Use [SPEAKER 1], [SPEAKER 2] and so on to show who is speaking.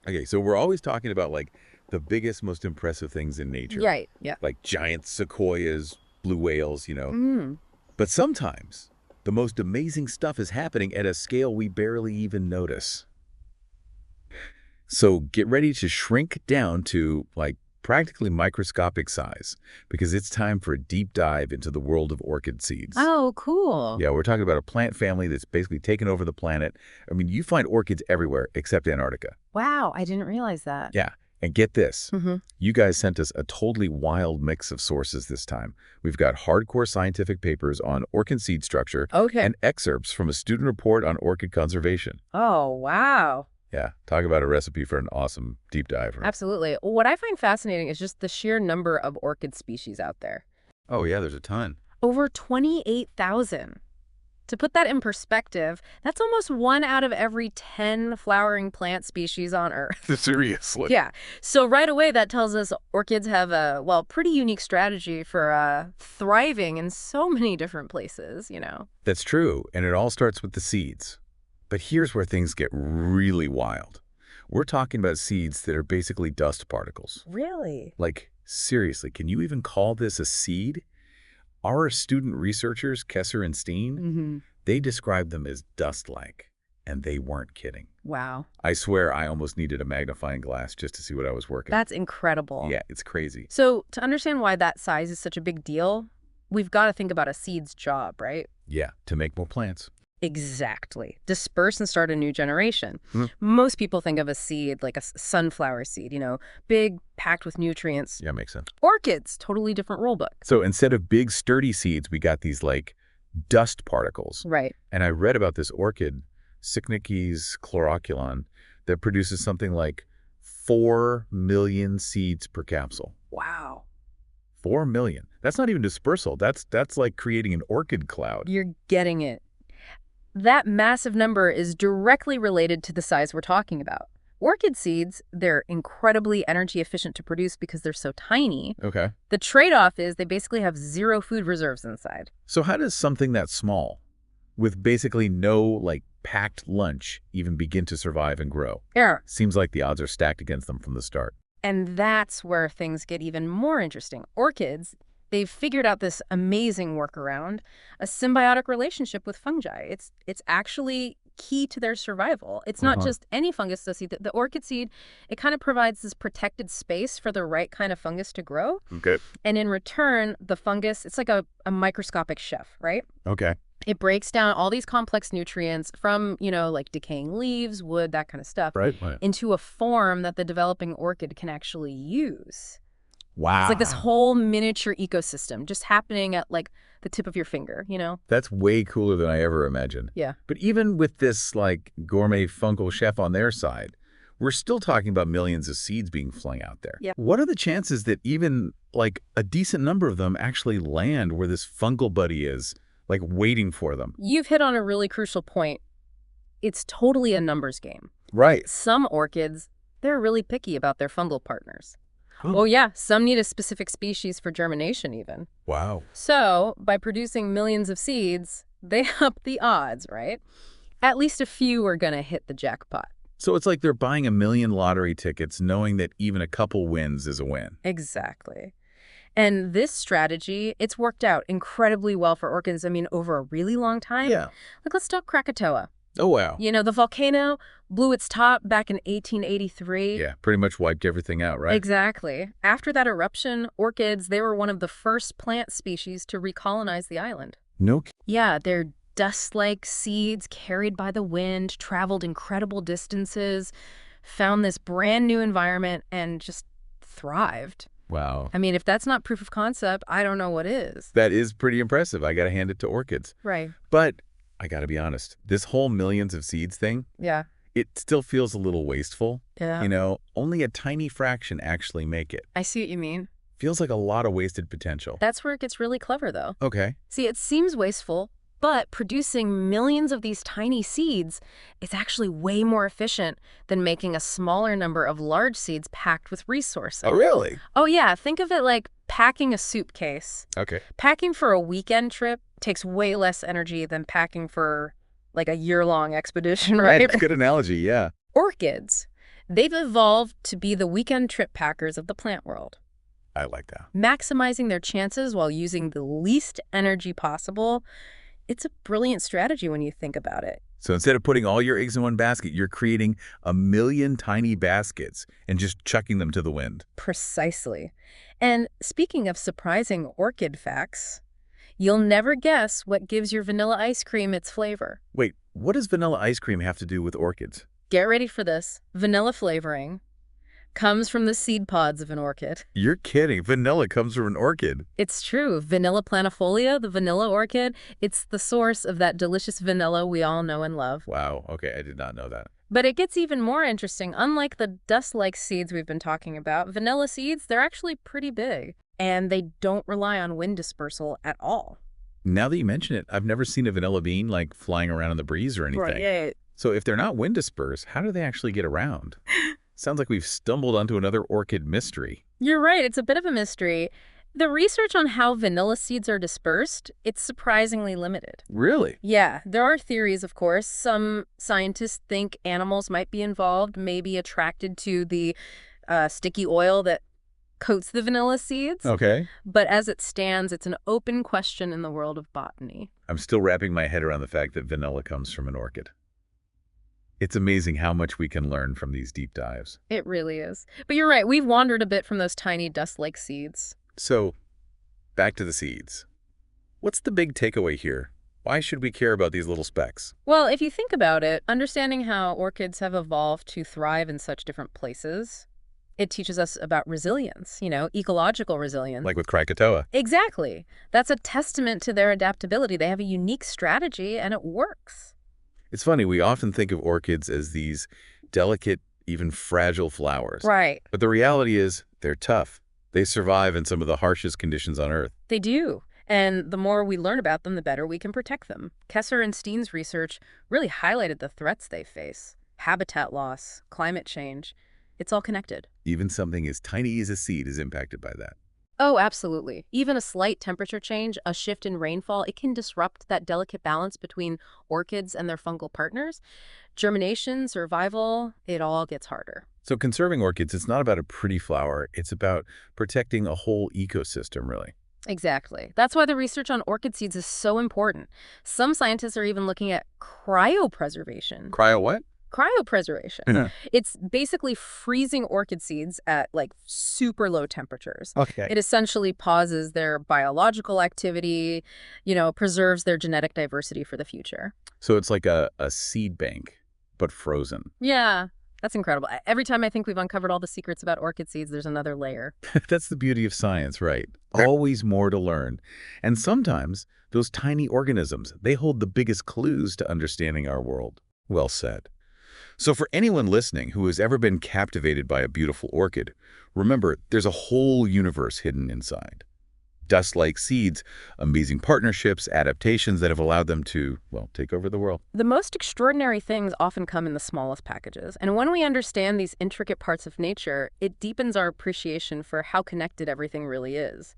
[SPEAKER 1] Okay, so we're always talking about like the biggest, most impressive things in nature.
[SPEAKER 2] Right, yeah.
[SPEAKER 1] Like giant sequoias, blue whales,
[SPEAKER 2] Mm.
[SPEAKER 1] But sometimes the most amazing stuff is happening at a scale we barely even notice. So get ready to shrink down to like practically microscopic size because it's time for a deep dive into the world of orchid seeds.
[SPEAKER 2] Oh, cool.
[SPEAKER 1] Yeah, we're talking about a plant family that's basically taken over the planet. I mean, you find orchids everywhere except Antarctica.
[SPEAKER 2] Wow, I didn't realize that.
[SPEAKER 1] Yeah, and get this.
[SPEAKER 2] Mm-hmm.
[SPEAKER 1] You guys sent us a totally wild mix of sources this time. We've got hardcore scientific papers on orchid seed structure
[SPEAKER 2] Okay.
[SPEAKER 1] and excerpts from a student report on orchid conservation.
[SPEAKER 2] Oh, wow.
[SPEAKER 1] Yeah, talk about a recipe for an awesome deep dive. Right?
[SPEAKER 2] Absolutely. What I find fascinating is just the sheer number of orchid species out there.
[SPEAKER 1] Oh, yeah, there's a ton.
[SPEAKER 2] Over 28,000. To put that in perspective, that's almost 1 out of every 10 flowering plant species on Earth.
[SPEAKER 1] Seriously?
[SPEAKER 2] Yeah. So right away, that tells us orchids have a, well, pretty unique strategy for thriving in so many different places,
[SPEAKER 1] That's true, and it all starts with the seeds. But here's where things get really wild. We're talking about seeds that are basically dust particles.
[SPEAKER 2] Really?
[SPEAKER 1] Like, seriously, can you even call this a seed? Our student researchers, Kesser and Steen,
[SPEAKER 2] Mm-hmm.
[SPEAKER 1] they described them as dust-like, and they weren't kidding.
[SPEAKER 2] Wow.
[SPEAKER 1] I swear I almost needed a magnifying glass just to see what I was working.
[SPEAKER 2] That's incredible.
[SPEAKER 1] Yeah, it's crazy.
[SPEAKER 2] So to understand why that size is such a big deal, we've got to think about a seed's job, right?
[SPEAKER 1] Yeah, to make more plants.
[SPEAKER 2] Exactly. Disperse and start a new generation.
[SPEAKER 1] Mhm.
[SPEAKER 2] Most people think of a seed like a sunflower seed, big, packed with nutrients.
[SPEAKER 1] Yeah, makes sense.
[SPEAKER 2] Orchids, totally different rule book.
[SPEAKER 1] So instead of big, sturdy seeds, we got these, like, dust particles.
[SPEAKER 2] Right.
[SPEAKER 1] And I read about this orchid, Cycnices chloroculon, that produces something like 4 million seeds per capsule.
[SPEAKER 2] Wow.
[SPEAKER 1] 4 million. That's not even dispersal. That's like creating an orchid cloud.
[SPEAKER 2] You're getting it. That massive number is directly related to the size we're talking about. Orchid seeds, they're incredibly energy efficient to produce because they're so tiny.
[SPEAKER 1] Okay.
[SPEAKER 2] The trade-off is they basically have zero food reserves inside.
[SPEAKER 1] So how does something that small, with basically no, like, packed lunch, even begin to survive and grow?
[SPEAKER 2] Yeah.
[SPEAKER 1] Seems like the odds are stacked against them from the start.
[SPEAKER 2] And that's where things get even more interesting. Orchids, they've figured out this amazing workaround, a symbiotic relationship with fungi. It's actually key to their survival. It's not just any fungus seed. The orchid seed, it kind of provides this protected space for the right kind of fungus to grow.
[SPEAKER 1] Okay.
[SPEAKER 2] And in return, the fungus, it's like a microscopic chef, right?
[SPEAKER 1] Okay.
[SPEAKER 2] It breaks down all these complex nutrients from, like decaying leaves, wood, that kind of stuff,
[SPEAKER 1] Right.
[SPEAKER 2] into a form that the developing orchid can actually use.
[SPEAKER 1] Wow.
[SPEAKER 2] It's like this whole miniature ecosystem just happening at like the tip of your finger,
[SPEAKER 1] That's way cooler than I ever imagined.
[SPEAKER 2] Yeah.
[SPEAKER 1] But even with this, like, gourmet fungal chef on their side, we're still talking about millions of seeds being flung out there.
[SPEAKER 2] Yeah.
[SPEAKER 1] What are the chances that even, like, a decent number of them actually land where this fungal buddy is, like, waiting for them?
[SPEAKER 2] You've hit on a really crucial point. It's totally a numbers game.
[SPEAKER 1] Right.
[SPEAKER 2] Some orchids, they're really picky about their fungal partners.
[SPEAKER 1] Oh.
[SPEAKER 2] Oh yeah, some need a specific species for germination even.
[SPEAKER 1] Wow.
[SPEAKER 2] So by producing millions of seeds, they up the odds, right? At least a few are going to hit the jackpot.
[SPEAKER 1] So it's like they're buying a million lottery tickets knowing that even a couple wins is a win.
[SPEAKER 2] Exactly. And this strategy, it's worked out incredibly well for orchids, over a really long time.
[SPEAKER 1] Yeah.
[SPEAKER 2] Like, let's talk Krakatoa.
[SPEAKER 1] Oh, wow.
[SPEAKER 2] The volcano blew its top back in 1883.
[SPEAKER 1] Yeah, pretty much wiped everything out, right?
[SPEAKER 2] Exactly. After that eruption, orchids, they were one of the first plant species to recolonize the island.
[SPEAKER 1] No.
[SPEAKER 2] Yeah, their dust-like seeds carried by the wind, traveled incredible distances, found this brand new environment, and just thrived.
[SPEAKER 1] Wow.
[SPEAKER 2] If that's not proof of concept, I don't know what is.
[SPEAKER 1] That is pretty impressive. I got to hand it to orchids.
[SPEAKER 2] Right.
[SPEAKER 1] But I got to be honest, this whole millions of seeds thing,
[SPEAKER 2] Yeah.
[SPEAKER 1] it still feels a little wasteful.
[SPEAKER 2] Yeah.
[SPEAKER 1] Only a tiny fraction actually make it.
[SPEAKER 2] I see what you mean.
[SPEAKER 1] Feels like a lot of wasted potential.
[SPEAKER 2] That's where it gets really clever, though.
[SPEAKER 1] Okay.
[SPEAKER 2] See, it seems wasteful, but producing millions of these tiny seeds is actually way more efficient than making a smaller number of large seeds packed with resources.
[SPEAKER 1] Oh, really?
[SPEAKER 2] Oh, yeah. Think of it like packing a suitcase.
[SPEAKER 1] Okay.
[SPEAKER 2] Packing for a weekend trip takes way less energy than packing for like a year-long expedition, right?
[SPEAKER 1] That's a good analogy, yeah.
[SPEAKER 2] Orchids, They've evolved to be the weekend trip packers of the plant world,
[SPEAKER 1] I like that.
[SPEAKER 2] maximizing their chances while using the least energy possible. It's a brilliant strategy when you think about it.
[SPEAKER 1] So instead of putting all your eggs in one basket, you're creating 1,000,000 tiny baskets and just chucking them to the wind.
[SPEAKER 2] Precisely. And speaking of surprising orchid facts, you'll never guess what gives your vanilla ice cream its flavor.
[SPEAKER 1] Wait, what does vanilla ice cream have to do with orchids?
[SPEAKER 2] Get ready for this. Vanilla flavoring comes from the seed pods of an orchid.
[SPEAKER 1] You're kidding. Vanilla comes from an orchid.
[SPEAKER 2] It's true. Vanilla planifolia, the vanilla orchid, it's the source of that delicious vanilla we all know and love.
[SPEAKER 1] Wow. Okay, I did not know that.
[SPEAKER 2] But it gets even more interesting. Unlike the dust-like seeds we've been talking about, vanilla seeds, they're actually pretty big. And they don't rely on wind dispersal at all.
[SPEAKER 1] Now that you mention it, I've never seen a vanilla bean like flying around in the breeze or anything.
[SPEAKER 2] Right, yeah.
[SPEAKER 1] So if they're not wind dispersed, how do they actually get around? Sounds like we've stumbled onto another orchid mystery.
[SPEAKER 2] You're right. It's a bit of a mystery. The research on how vanilla seeds are dispersed, it's surprisingly limited.
[SPEAKER 1] Really?
[SPEAKER 2] Yeah, there are theories, of course. Some scientists think animals might be involved, maybe attracted to the sticky oil that coats the vanilla seeds.
[SPEAKER 1] Okay.
[SPEAKER 2] But as it stands, it's an open question in the world of botany.
[SPEAKER 1] I'm still wrapping my head around the fact that vanilla comes from an orchid. It's amazing how much we can learn from these deep dives.
[SPEAKER 2] It really is. But you're right, we've wandered a bit from those tiny dust-like seeds.
[SPEAKER 1] So, back to the seeds. What's the big takeaway here? Why should we care about these little specks?
[SPEAKER 2] Well, if you think about it, understanding how orchids have evolved to thrive in such different places, it teaches us about resilience, ecological resilience.
[SPEAKER 1] Like with Krakatoa.
[SPEAKER 2] Exactly. That's a testament to their adaptability. They have a unique strategy, and it works.
[SPEAKER 1] It's funny, we often think of orchids as these delicate, even fragile flowers.
[SPEAKER 2] Right.
[SPEAKER 1] But the reality is, they're tough. They survive in some of the harshest conditions on Earth.
[SPEAKER 2] They do. And the more we learn about them, the better we can protect them. Kesser and Steen's research really highlighted the threats they face. Habitat loss, climate change. It's all connected.
[SPEAKER 1] Even something as tiny as a seed is impacted by that.
[SPEAKER 2] Oh, absolutely. Even a slight temperature change, a shift in rainfall, it can disrupt that delicate balance between orchids and their fungal partners. Germination, survival, it all gets harder.
[SPEAKER 1] So conserving orchids, it's not about a pretty flower. It's about protecting a whole ecosystem, really.
[SPEAKER 2] Exactly. That's why the research on orchid seeds is so important. Some scientists are even looking at cryopreservation.
[SPEAKER 1] Cryo what?
[SPEAKER 2] Cryopreservation. It's basically freezing orchid seeds at super low temperatures.
[SPEAKER 1] Okay.
[SPEAKER 2] It essentially pauses their biological activity, preserves their genetic diversity for the future.
[SPEAKER 1] So it's like a seed bank, but frozen.
[SPEAKER 2] Yeah, that's incredible. Every time I think we've uncovered all the secrets about orchid seeds, there's another layer.
[SPEAKER 1] That's the beauty of science, right? Always more to learn. And sometimes those tiny organisms, they hold the biggest clues to understanding our world. Well said. So for anyone listening who has ever been captivated by a beautiful orchid, remember there's a whole universe hidden inside. Dust-like seeds, amazing partnerships, adaptations that have allowed them to, well, take over the world.
[SPEAKER 2] The most extraordinary things often come in the smallest packages. And when we understand these intricate parts of nature, it deepens our appreciation for how connected everything really is.